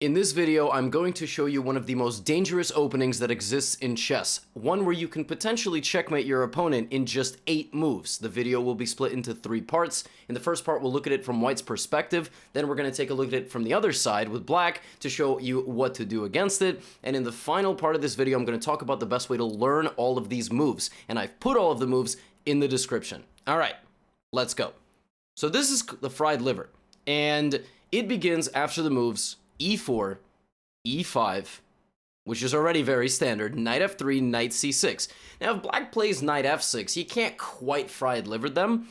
In this video, I'm going to show you one of the most dangerous openings that exists in chess, one where you can potentially checkmate your opponent in just 8 moves. The video will be split into 3 parts. In the first part, we'll look at it from White's perspective, then we're going to take a look at it from the other side with Black to show you what to do against it, and in the final part of this video, I'm going to talk about the best way to learn all of these moves, and I've put all of the moves in the description. Alright, let's go. So this is the fried liver, and it begins after the moves E4, E5, which is already very standard, knight F3, knight C6. Now, if Black plays knight F6, you can't quite fried liver them.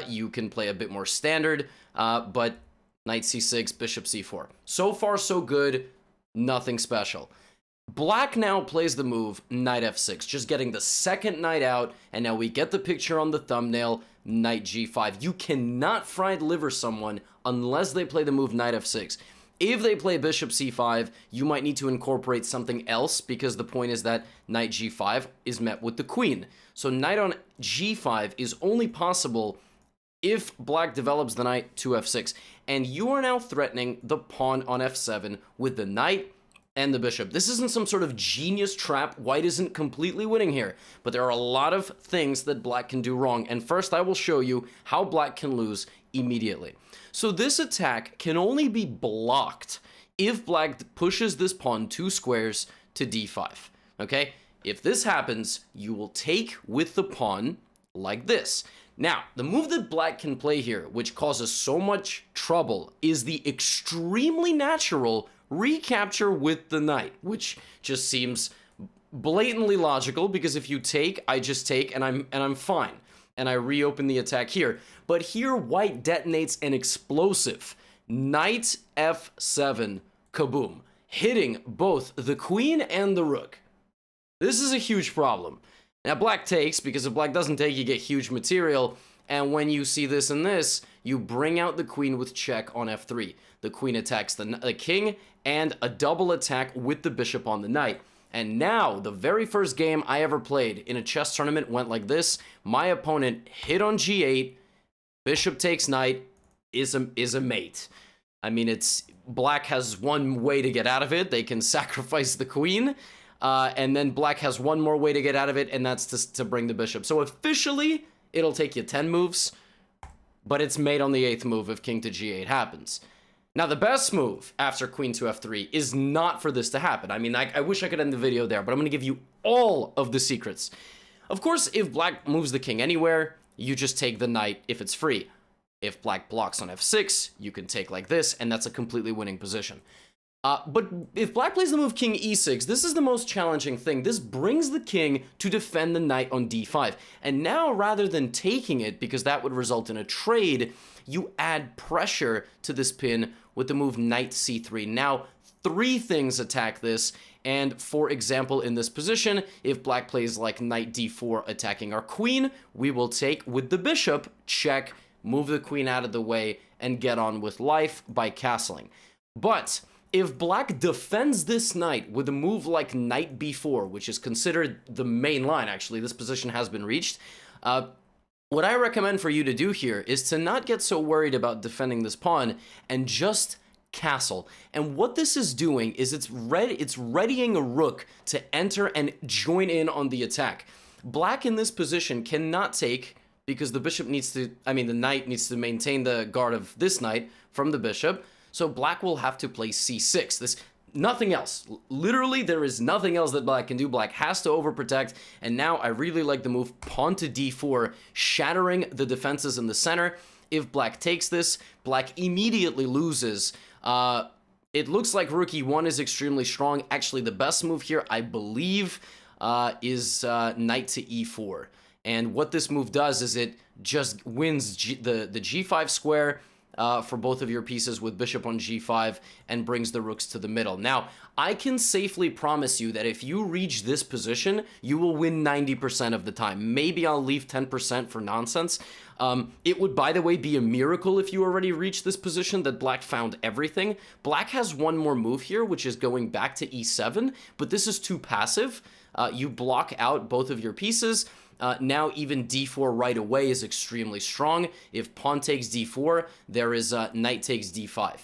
You can play a bit more standard, but knight C6, bishop C4. So far, so good, nothing special. Black now plays the move knight F6, just getting the second knight out, and now we get the picture on the thumbnail, knight G5. You cannot fried liver someone unless they play the move knight F6. If they play bishop c5, you might need to incorporate something else because the point is that knight g5 is met with the queen. So knight on g5 is only possible if Black develops the knight to f6. And you are now threatening the pawn on f7 with the knight and the bishop. This isn't some sort of genius trap. White isn't completely winning here, but there are a lot of things that Black can do wrong. And first, I will show you how Black can lose immediately. So this attack can only be blocked if Black pushes this pawn 2 squares to d5, okay? If this happens, you will take with the pawn like this. Now, the move that Black can play here, which causes so much trouble, is the extremely natural recapture with the knight, which just seems blatantly logical because if you take, I just take and I'm fine. And I reopen the attack here. But here, White detonates an explosive. Knight f7, kaboom, hitting both the queen and the rook. This is a huge problem. Now, Black takes, because if Black doesn't take, you get huge material. And when you see this and this, you bring out the queen with check on f3. The queen attacks the king, and a double attack with the bishop on the knight. And now, the very first game I ever played in a chess tournament went like this. My opponent hit on g8, bishop takes knight, is a mate. I mean, Black has one way to get out of it. They can sacrifice the queen, and then Black has one more way to get out of it, and that's to bring the bishop. So officially, it'll take you 10 moves, but it's mate on the 8th move if king to g8 happens. Now, the best move after queen to f3 is not for this to happen. I mean, I wish I could end the video there, but I'm going to give you all of the secrets. Of course, if Black moves the king anywhere, you just take the knight if it's free. If Black blocks on f6, you can take like this, and that's a completely winning position. But if Black plays the move king e6, this is the most challenging thing. This brings the king to defend the knight on d5. And now, rather than taking it, because that would result in a trade, you add pressure to this pin with the move knight c3. Now, 3 things attack this, and for example, in this position, if Black plays like knight d4 attacking our queen, we will take with the bishop, check, move the queen out of the way, and get on with life by castling. But if Black defends this knight with a move like knight b4, which is considered the main line, actually, this position has been reached, what I recommend for you to do here is to not get so worried about defending this pawn and just castle. And what this is doing is it's readying a rook to enter and join in on the attack. Black in this position cannot take because the bishop needs to, the knight needs to maintain the guard of this knight from the bishop. So Black will have to play c6. Nothing else. Literally, there is nothing else that Black can do. Black has to overprotect, and now I really like the move pawn to d4, shattering the defenses in the center. If Black takes this, Black immediately loses. It looks like rook e1 is extremely strong. Actually, the best move here, I believe, is knight to e4. And what this move does is it just wins the g5 square, for both of your pieces with bishop on g5 and brings the rooks to the middle. Now, I can safely promise you that if you reach this position, you will win 90% of the time. Maybe I'll leave 10% for nonsense. It would, by the way, be a miracle if you already reached this position that Black found everything. Black has one more move here, which is going back to e7, but this is too passive. You block out both of your pieces. Now even d4 right away is extremely strong. If pawn takes d4, there is knight takes d5.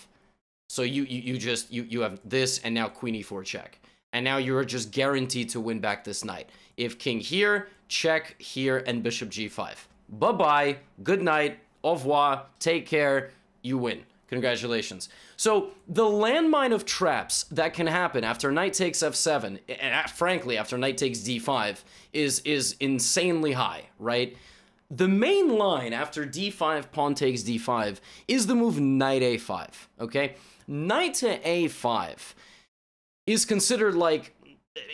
So you have this, and now queen e4 check. And now you're just guaranteed to win back this knight. If king here, check here, and bishop g5. Bye-bye, good night, au revoir, take care, you win. Congratulations. So the landmine of traps that can happen after knight takes f7, and frankly after knight takes d5, is insanely high, right? The main line after d5, pawn takes d5, is the move knight a5, okay? Knight to a5 is considered like,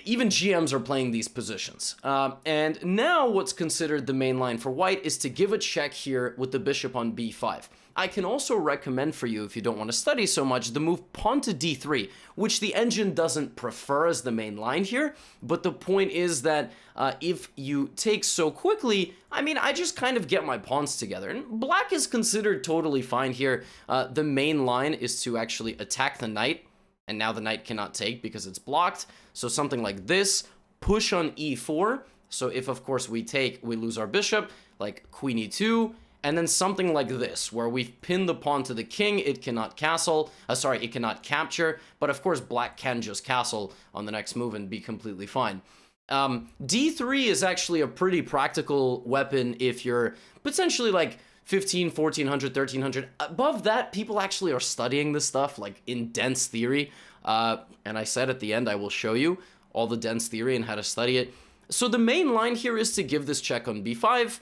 even GMs are playing these positions. And now what's considered the main line for white is to give a check here with the bishop on b5. I can also recommend for you, if you don't want to study so much, the move pawn to d3, which the engine doesn't prefer as the main line here, but the point is that if you take so quickly, I mean, I just kind of get my pawns together, and black is considered totally fine here. The main line is to actually attack the knight, and now the knight cannot take because it's blocked, so something like this, push on e4, so if of course we take, we lose our bishop, like queen e2, and then something like this, where we've pinned the pawn to the king, it cannot castle, it cannot capture, but of course black can just castle on the next move and be completely fine. D3 is actually a pretty practical weapon if you're potentially like 15, 1400, 1300. Above that, people actually are studying this stuff, like in dense theory, and I said at the end I will show you all the dense theory and how to study it. So the main line here is to give this check on b5,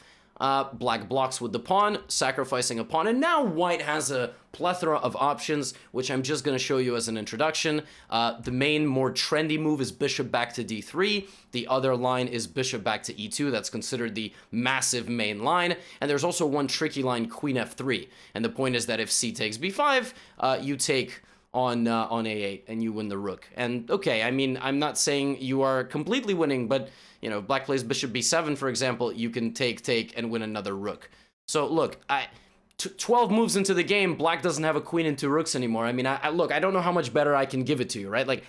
black blocks with the pawn, sacrificing a pawn, and now white has a plethora of options, which I'm just going to show you as an introduction. The main, more trendy move is bishop back to d3. The other line is bishop back to e2. That's considered the massive main line. And there's also one tricky line, queen f3. And the point is that if c takes b5, you take on a8 and you win the rook. And okay, I mean, I'm not saying you are completely winning, but you know, black plays bishop b7, for example, you can take, and win another rook. So look, 12 moves into the game, black doesn't have a queen and two rooks anymore. I mean, look, I don't know how much better I can give it to you, right? Like,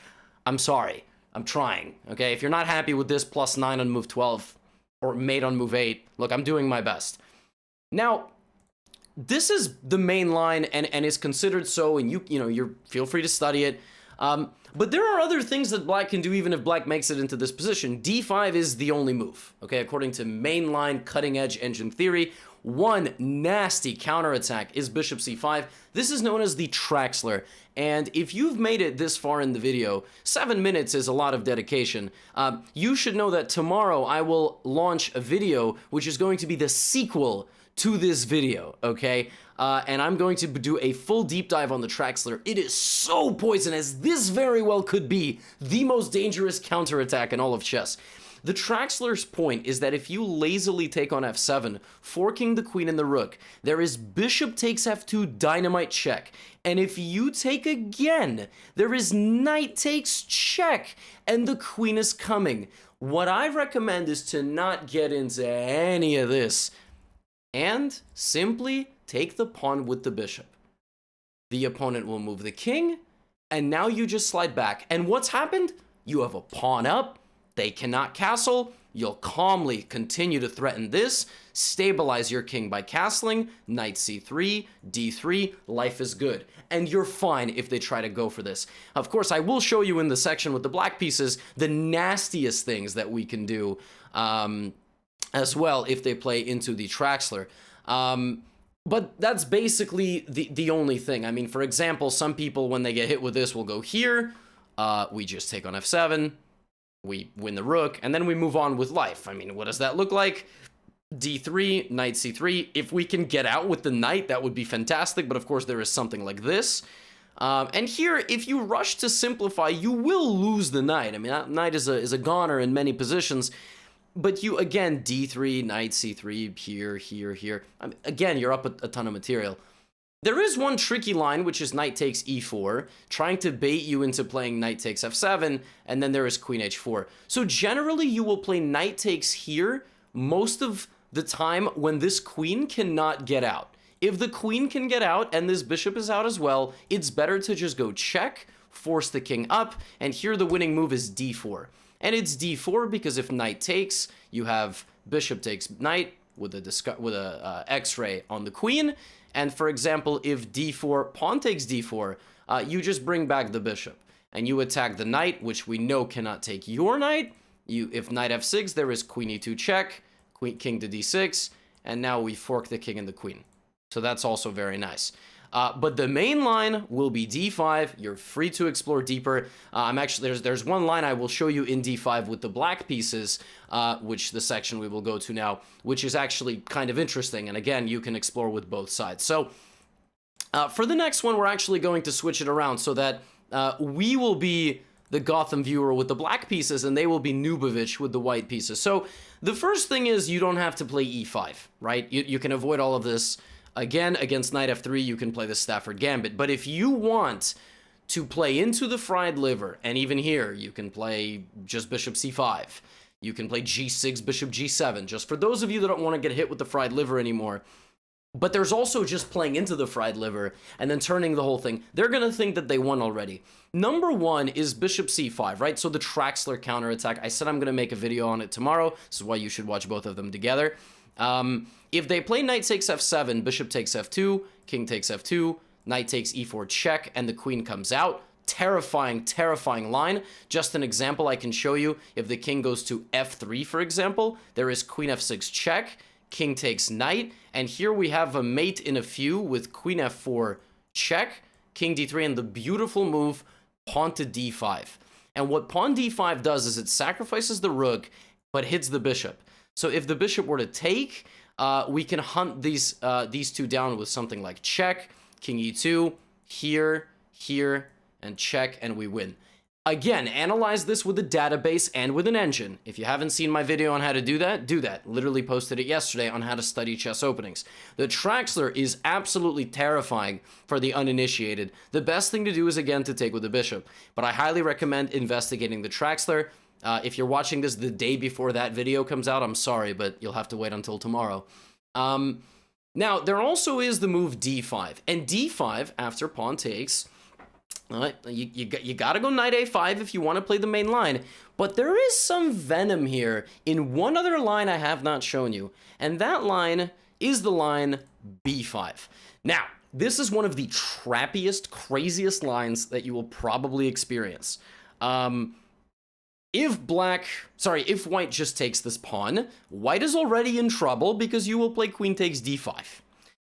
I'm sorry, I'm trying, okay? If you're not happy with this +9 on move 12, or mate on move 8, look, I'm doing my best. Now, this is the main line, and is considered so, and you feel free to study it. But there are other things that black can do even if black makes it into this position. d5 is the only move, okay? According to mainline cutting-edge engine theory, one nasty counterattack is bishop c5. This is known as the Traxler, and if you've made it this far in the video, 7 minutes is a lot of dedication. You should know that tomorrow I will launch a video which is going to be the sequel to this video, okay? And I'm going to do a full deep dive on the Traxler. It is so poisonous. This very well could be the most dangerous counterattack in all of chess. The Traxler's point is that if you lazily take on f7, forking the queen and the rook, there is bishop takes f2 dynamite check. And if you take again, there is knight takes check, and the queen is coming. What I recommend is to not get into any of this, and simply take the pawn with the bishop. The opponent will move the king, and now you just slide back. And what's happened? You have a pawn up, they cannot castle, you'll calmly continue to threaten this, stabilize your king by castling, knight c3, d3, life is good. And you're fine if they try to go for this. Of course, I will show you in the section with the black pieces the nastiest things that we can do as well if they play into the Traxler. But that's basically the only thing. I mean, for example, some people, when they get hit with this, will go here, we just take on f7, we win the rook, and then we move on with life. I mean, what does that look like? d3, knight c3. If we can get out with the knight, that would be fantastic, but of course there is something like this. And here, if you rush to simplify, you will lose the knight. I mean, that knight is a goner in many positions. But you, again, d3, knight c3, here, here, here. I mean, again, you're up a ton of material. There is one tricky line, which is knight takes e4, trying to bait you into playing knight takes f7, and then there is queen h4. So generally, you will play knight takes here most of the time when this queen cannot get out. If the queen can get out and this bishop is out as well, it's better to just go check, force the king up, and here the winning move is d4. And it's d4 because if knight takes, you have bishop takes knight with a x-ray on the queen. And for example, if d4, pawn takes d4, you just bring back the bishop. And you attack the knight, which we know cannot take your knight. If knight f6, there is queen e2 check, king to d6, and now we fork the king and the queen. So that's also very nice. But the main line will be d5. You're free to explore deeper. There's one line I will show you in d5 with the black pieces, which the section we will go to now, which is actually kind of interesting. And again, you can explore with both sides. So for the next one, we're actually going to switch it around so that we will be the Gotham viewer with the black pieces, and they will be Nubovich with the white pieces. So the first thing is you don't have to play e5, right? You can avoid all of this. Again, against knight f3, you can play the Stafford Gambit. But if you want to play into the fried liver, and even here, you can play just bishop c5. You can play g6, bishop g7, just for those of you that don't want to get hit with the fried liver anymore. But there's also just playing into the fried liver and then turning the whole thing. They're going to think that they won already. Number one is bishop c5, right? So the Traxler counterattack. I said I'm going to make a video on it tomorrow. This is why you should watch both of them together. If they play knight takes f7, bishop takes f2, king takes f2, knight takes e4 check, and the queen comes out. Terrifying, terrifying line. Just an example I can show you. If the king goes to f3, for example, there is queen f6 check, king takes knight, and here we have a mate in a few with queen f4 check, king d3, and the beautiful move pawn to d5. And what pawn d5 does is it sacrifices the rook but hits the bishop. So if the bishop were to take, we can hunt these two down with something like check, king e2, here, and check, and we win. Again, analyze this with a database and with an engine. If you haven't seen my video on how to do that, do that. Literally posted it yesterday on how to study chess openings. The Traxler is absolutely terrifying for the uninitiated. The best thing to do is, again, to take with the bishop. But I highly recommend investigating the Traxler. If you're watching this the day before that video comes out, I'm sorry, but you'll have to wait until tomorrow. Now, there also is the move d5. And d5, after pawn takes... You gotta go knight a5 if you want to play the main line, but there is some venom here in one other line I have not shown you, and that line is the line b5. Now, this is one of the trappiest, craziest lines that you will probably experience. If white just takes this pawn, white is already in trouble because you will play queen takes d5.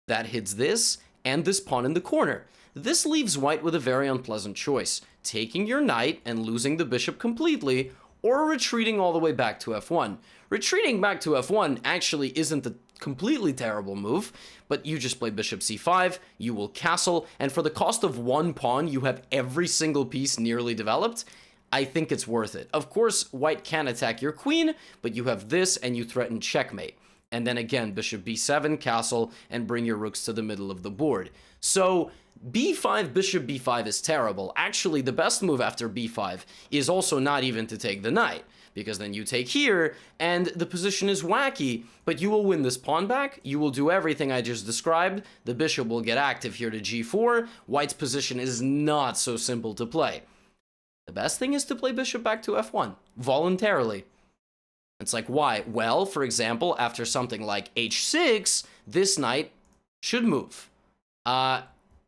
That hits this and this pawn in the corner. This leaves white with a very unpleasant choice, taking your knight and losing the bishop completely, or retreating all the way back to f1. Retreating back to f1 actually isn't a completely terrible move, but you just play bishop c5, you will castle, and for the cost of one pawn, you have every single piece nearly developed. I think it's worth it. Of course, white can attack your queen, but you have this and you threaten checkmate. And then again, bishop b7, castle, and bring your rooks to the middle of the board. So b5, bishop b5 is terrible. Actually, the best move after b5 is also not even to take the knight, because then you take here, and the position is wacky, but you will win this pawn back, you will do everything I just described, the bishop will get active here to g4, white's position is not so simple to play. The best thing is to play bishop back to f1, voluntarily. It's like, why? Well, for example, after something like h6, this knight should move.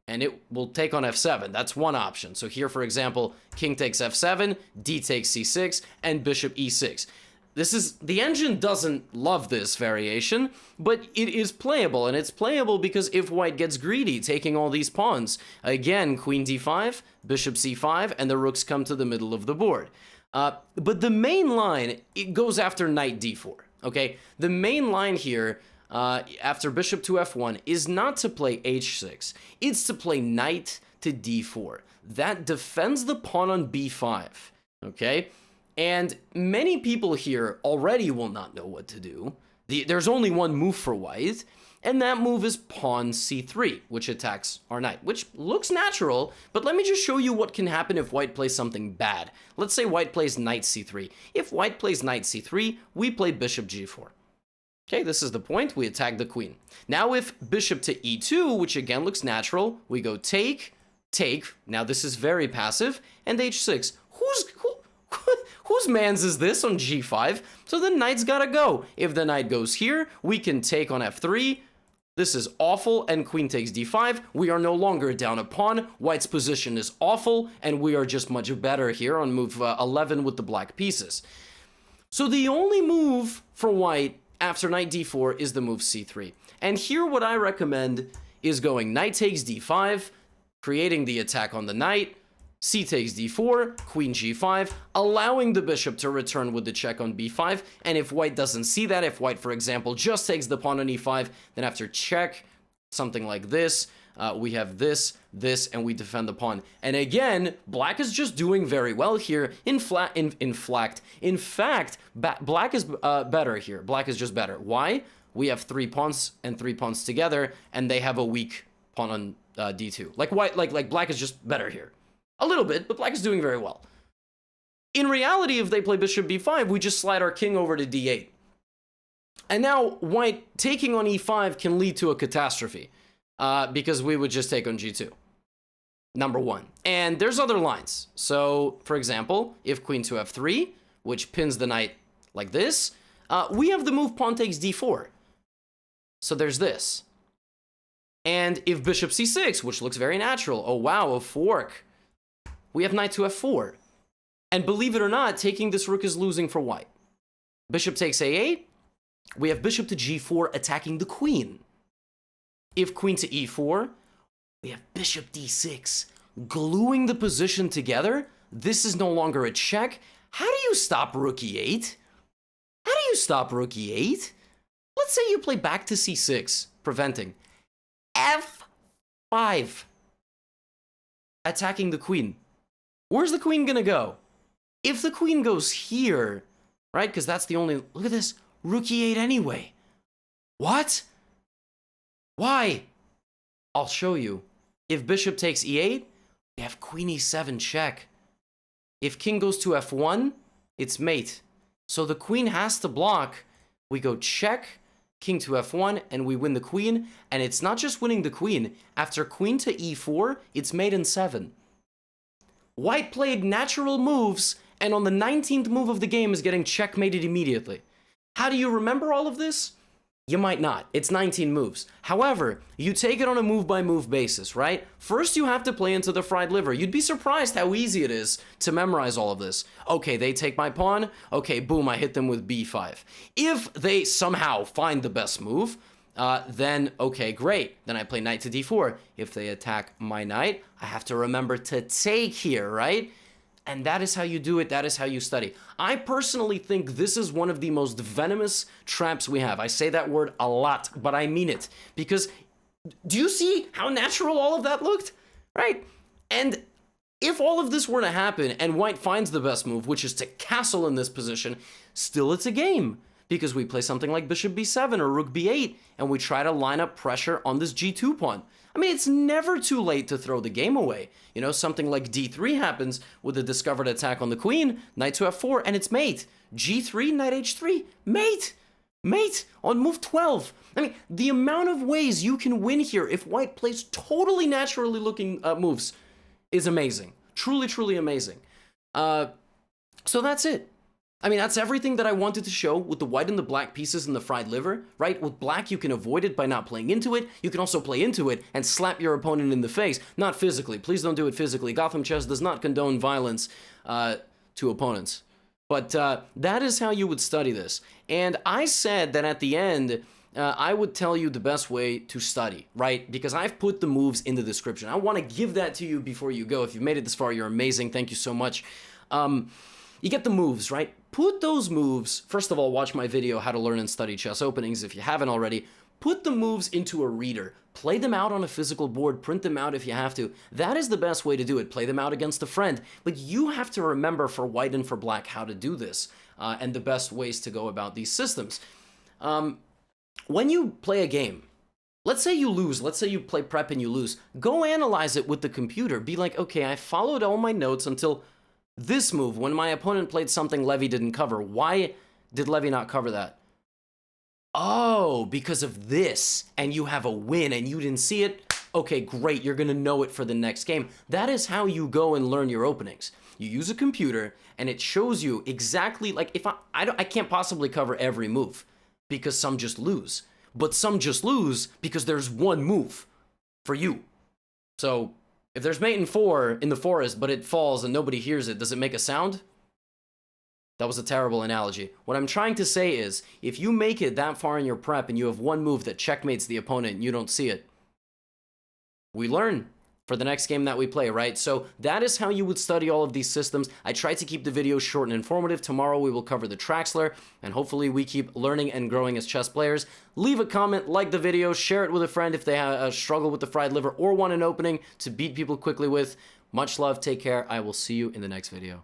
And it will take on f7. That's one option. So here, for example, king takes f7, d takes c6, and bishop e6. The engine doesn't love this variation, but it is playable, and it's playable because if white gets greedy, taking all these pawns, again, queen d5, bishop c5, and the rooks come to the middle of the board. But the main line, it goes after knight d4, okay? The main line here, after bishop to f1, is not to play h6. It's to play knight to d4. That defends the pawn on b5, okay? And many people here already will not know what to do. There's only one move for white, and that move is pawn c3, which attacks our knight, which looks natural, but let me just show you what can happen if white plays something bad. Let's say white plays knight c3. If white plays knight c3, we play bishop g4. Okay, this is the point. We attack the queen. Now if bishop to e2, which again looks natural, we go take, take. Now this is very passive, and h6. Whose mans is this on g5? So the knight's gotta go. If the knight goes here, we can take on f3, This is awful, and queen takes d5. We are no longer down a pawn. White's position is awful, and we are just much better here on move 11 with the black pieces. So the only move for white after knight d4 is the move c3. And here what I recommend is going knight takes d5, creating the attack on the knight, c takes d4, queen g5, allowing the bishop to return with the check on b5, and if white doesn't see that, if white, for example, just takes the pawn on e5, then after check, something like this, we have this, and we defend the pawn. And again, black is just doing very well here. In fact, black is better here. Black is just better. Why? We have 3 pawns and 3 pawns together, and they have a weak pawn on d2. Like white, like black is just better here. A little bit, but black is doing very well. In reality, if they play bishop b5, we just slide our king over to d8. And now white taking on e5 can lead to a catastrophe because we would just take on g2. Number 1. And there's other lines. So, for example, if queen to f3, which pins the knight like this, we have the move pawn takes d4. So there's this. And if bishop c6, which looks very natural, oh wow, a fork, we have knight to f4. And believe it or not, taking this rook is losing for white. Bishop takes a8, we have bishop to g4 attacking the queen. If queen to e4, we have bishop d6, gluing the position together. This is no longer a check. How do you stop rook e8? How do you stop rook e8? Let's say you play back to c6, preventing. f5, attacking the queen. Where's the queen gonna go? If the queen goes here, right, because that's the only, look at this, rook e8 anyway. What? Why? I'll show you. If bishop takes e8, we have queen e7 check. If king goes to f1, it's mate. So the queen has to block. We go check, king to f1, and we win the queen. And it's not just winning the queen. After queen to e4, it's mate in 7. White played natural moves, and on the 19th move of the game is getting checkmated immediately. How do you remember all of this? You might not. It's 19 moves. However, you take it on a move-by-move basis, right? First, you have to play into the fried liver. You'd be surprised how easy it is to memorize all of this. Okay, they take my pawn. Okay, boom, I hit them with b5. If they somehow find the best move, then, okay, great. Then I play knight to d4. If they attack my knight, I have to remember to take here, right? And that is how you do it. That is how you study. I personally think this is one of the most venomous traps we have. I say that word a lot, but I mean it. Because do you see how natural all of that looked? Right? And if all of this were to happen and white finds the best move, which is to castle in this position, still it's a game. Because we play something like bishop b7 or rook b8, and we try to line up pressure on this g2 pawn. I mean, it's never too late to throw the game away. You know, something like d3 happens with a discovered attack on the queen, knight to f4, and it's mate. g3, knight h3, mate. Mate on move 12. I mean, the amount of ways you can win here if white plays totally naturally looking moves is amazing. Truly, truly amazing. So that's it. I mean, that's everything that I wanted to show with the white and the black pieces and the fried liver, right? With black, you can avoid it by not playing into it. You can also play into it and slap your opponent in the face. Not physically. Please don't do it physically. Gothamchess does not condone violence to opponents. But that is how you would study this. And I said that at the end, I would tell you the best way to study, right? Because I've put the moves in the description. I want to give that to you before you go. If you've made it this far, you're amazing. Thank you so much. You get the moves, right? Put those moves, first of all, watch my video, How to Learn and Study Chess Openings, if you haven't already. Put the moves into a reader. Play them out on a physical board. Print them out if you have to. That is the best way to do it. Play them out against a friend. But you have to remember for white and for black how to do this and the best ways to go about these systems. When you play a game, let's say you lose. Let's say you play prep and you lose. Go analyze it with the computer. Be like, okay, I followed all my notes until this move, when my opponent played something Levy didn't cover. Why did Levy not cover that? Oh, because of this, and you have a win and you didn't see it? Okay, great, you're gonna know it for the next game. That is how you go and learn your openings. You use a computer, and it shows you exactly, like, if I can't possibly cover every move, because some just lose. but some just lose because there's one move for you. So if there's mate in 4 in the forest, but it falls and nobody hears it, does it make a sound? That was a terrible analogy. What I'm trying to say is, if you make it that far in your prep and you have one move that checkmates the opponent and you don't see it, we learn for the next game that we play, right? So that is how you would study all of these systems. I tried to keep the video short and informative. Tomorrow we will cover the Traxler, and hopefully we keep learning and growing as chess players. Leave a comment, like the video, share it with a friend if they struggle with the fried liver or want an opening to beat people quickly with. Much love, take care. I will see you in the next video.